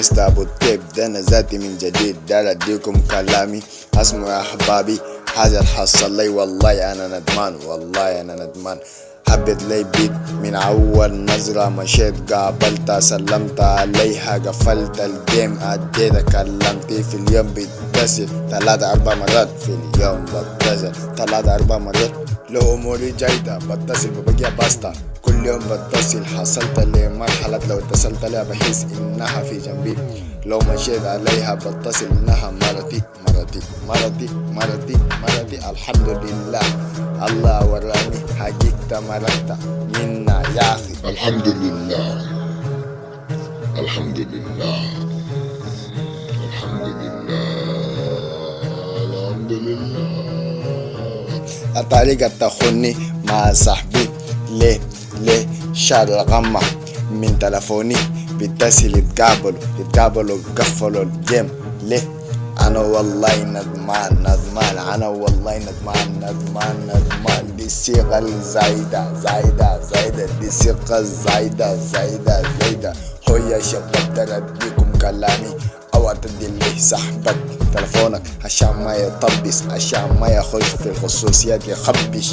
مستر ابو الطيب ده انا ذاتي من جديد، دار اديكم كلامي اسمعوا يا احبابي. حاجة الحصل لي والله انا ندمان، والله انا ندمان. حبيت لي بيت من اول نظرة، مشيت قابلتها سلمت عليها قفلت الجيم اديتها كلمتي في اليوم بتصل 3-4 مرات، في اليوم بتصل 3-4 مرات. لو اموري جيدة بتصل ببقي باستا، كل يوم بتصل. حصلت لمرحلة لو اتصلت عليها بحس انها في جنبي، لو مشيت عليها بتصل انها مرتي مرتي مرتي مرتي مرتي. الحمد لله الله وراني حقيقة مرتها منا يا اخي. الحمد لله الحمد لله الحمد لله الحمد لله. الطريقة تخوني مع صاحبي ليه شال الغمة من تلفوني، بيتصل يتقابلوا قفلوا الجيم ليه. انا والله ندمان انا والله ندمان. دي الصيغة الزايدة دي الصيغة زايدة. هو يا شباب ده اديكم كلامي، او تدي لي صاحبك تلفونك عشان ما يطبس، عشان ما يخش في الخصوصيات يحبش.